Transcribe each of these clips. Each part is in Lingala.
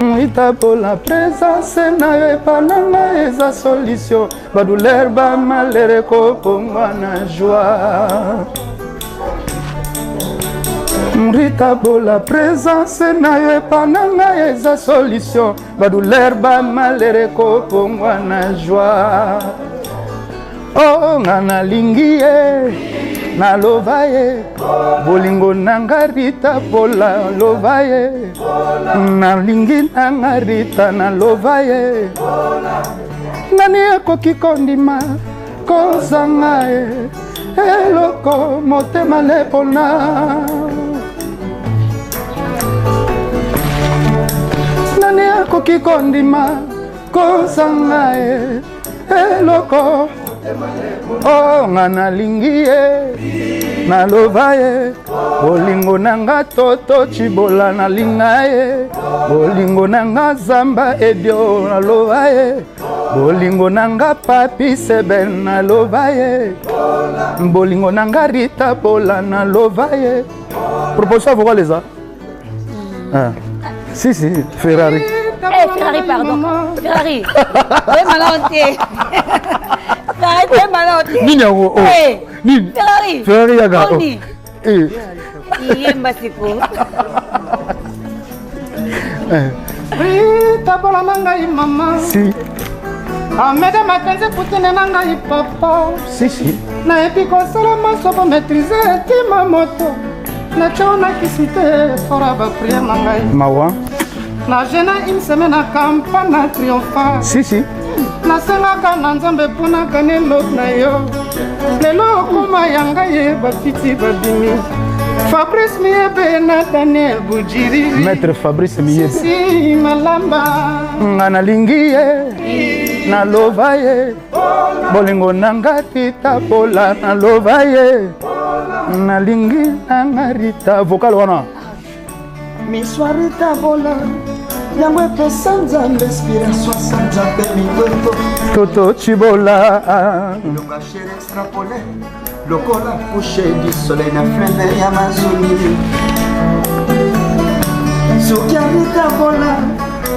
Mwita pour la présence na epananga eza solution ba douleur ba malere ko pongwa na joie. Mwita pour la présence na epananga eza solution ba douleur ba malere ko pongwa na joie. Oh ngana lingie na lovaye bolingo nangarita pola lovaye na lingi nangarita na lovaye nani akoki kondima kozanga eloko motema lepona nani akoki kondima kozanga eloko oh ngana lingie na lovaye bolingo nanga toto chibola na lingaye bolingo nanga zamba edio na lovaye bolingo nanga papi seben na lovaye bolingo nanga rita pola na lovaye. Proposition vous les a si Ferrari. Ferrari pardon Ferrari oui malonté Ferrari malonté Nini yango Nini Ferrari yaga yemba siko Rita bola nanga mama si Ameda matenze putene nanga papa si na epi kosala masobo maîtriser tima moto na chona kisite fora ba prière nanga mawa na jena une semaine à campagne triomphale si nasengaka na nzambe mpona kanelo na yo lelo okoma yanga ye bafiti babimi Fabrice Miyebe na Daniel Bujiri Maître Fabrice Miyebe si malamba ngana lingie na lovaye bolingo nanga tita pola na lovaye na lingi nanga rita vocal wana miswarita bola yango epesa nzambe inspiration sa nzambe mitoto toto chibola longa chere extrapolé lokola coucher du soleil na flemme ya mazuni soki arita bola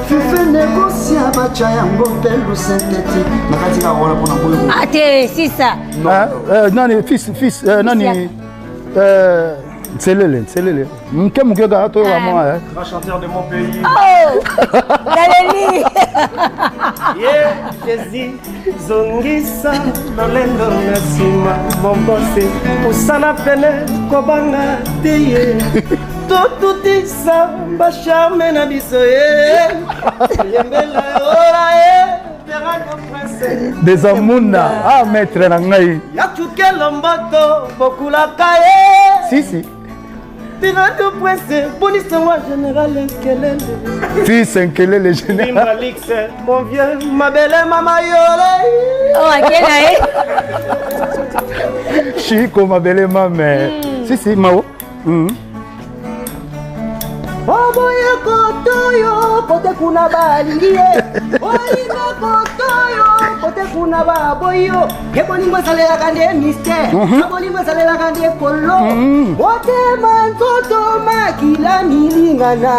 fife négocia bacha yango pelu synthétique nakati kakola mpona boyo ate sisa nani fils nani Tselele. Mke mukega ato wa moi. Grand chanteur de mon pays. Oh! Galeli. Yeah, Jésus zongisa lolendo nasima mombose usana pele kobanga teye. Totutisa bashame na biso ye. Yembela ora ye. Des amunda ah maître na ngai. Yachuke lomboto bokula kaye. Si Pirato presse, bonissement général Nkelele. Fils Nkelele général. Imbalix, mon vieux, ma belle maman yole. Oh, akena Chico, ma belle maman. Si, Mao. Oboye kotoyo, pote kuna balingie. Oina kotoyo, pote kuna baboyo. Yebolingo salela kande mystère. Abolingo salela kande kolo. Pote manzoto makila milingana.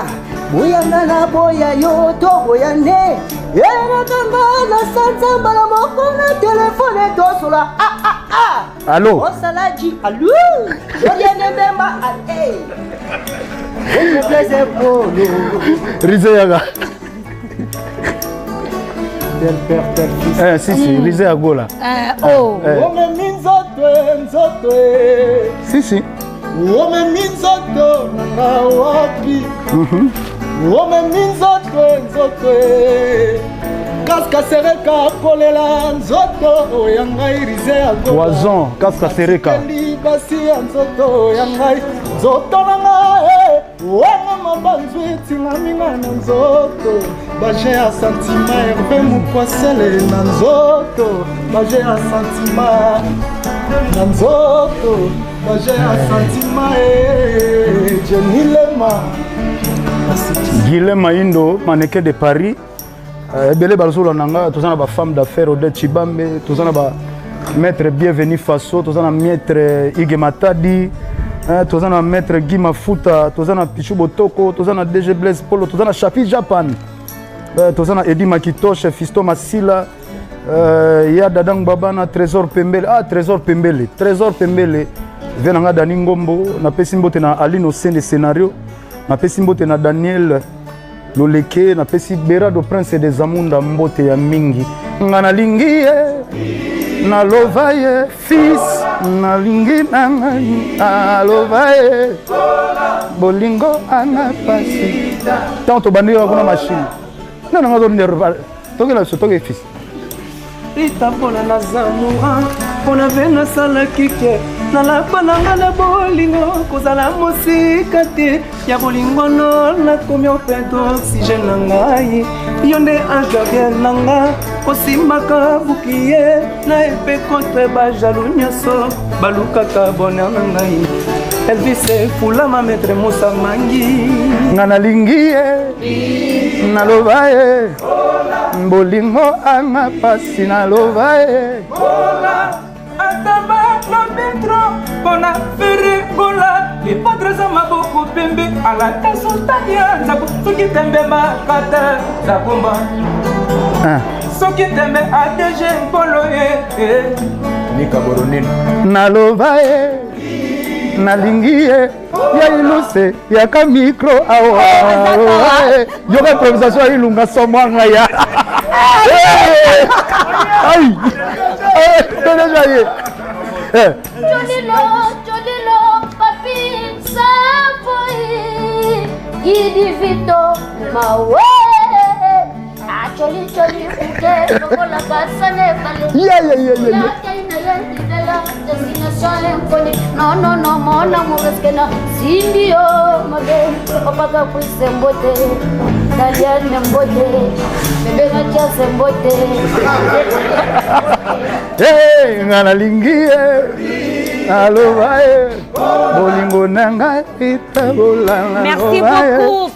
Boyanga na boya yo to boyane. Yena kanga na sanza mbala moko na telefone to sola. Allô? Osalaji, allô? Yene bemba ate. Rizé Yaga. Si, Rizé Agola. Oh. Si. Wome minzoto nanga wapi. Wome minzoto Kaska sereka kolela nzoto oyanga irize agola. Poison, kaska sereka. Basi nzoto oyanga nzoto nanga wana mabanzwi tingaminga na nzoto. Baje ya sentiment herbe mukwasele na nzoto. Baje ya sentiment na nzoto. Baje ya sentiment Jenilema. Guilhem Indo, mannequin de Paris. Ebele balzola nanga, tozana ba femme d'affaires Odette Chibambe, tozana ba maître Bienvenu Faso, tozana maître Ige Matadi, tozana maître Guy Mafuta, tozana Pichu Botoko, tozana DG Blaise Polo, tozana Chapi Japan. tozana Edi Makitoshe, Fisto Masila, ya Dadang Babana, Trésor Pembele. Ah, Trésor Pembele. Trésor Pembele. Venanga Dani Ngombo, na pesi mbote na Aline Osende scénario, na pesi mbote na Daniel Loleke, na pesi Berado Prince des Amunda mbote ya mingi. Ngana lingie, na lovaye, fils, na lingi na ngani, na lovaye, bolingo ana pasi. Tanto bandira kuna machine. Non, non, non, toke la sotoke fils. Rita pona na zamua, pona vena sala kike, na la pananga na bolingo, kozala musika te, ya bolingo no na komi opeto oxygène na ngai, yonde agavie nanga, kosimaka bukiye, na epe contre ba jaloux nyoso, balukaka bonheur na ngai. Elvis Fulama Maître Moussa Mangi. Ngana lingie, na lovaye, bolingo ana pasi na lovaye. Ataba no metro, kona fere gola, les padres à ma boko pembe, à la tasotania, zako, soki tembe makata, zakomba. Soki tembe ADG polo Nika Boronine. Na lovaye, na lingie, ya iluse, ya ka micro awa. Yoga improvisation ya ilunga somwanga ya. Aïe! Jolilo, papi, sapoi, Gidi Vito, mawe. Choli, uke, lokola basane bale. Destination imponi. No, mona mugeskena. Sindio, mage, opaga puise mbote. Dalian mbote. Bebe ngacha sembote. Hey, ngana lingie. Alovae. Bolingo nanga itabolana. Merci beaucoup.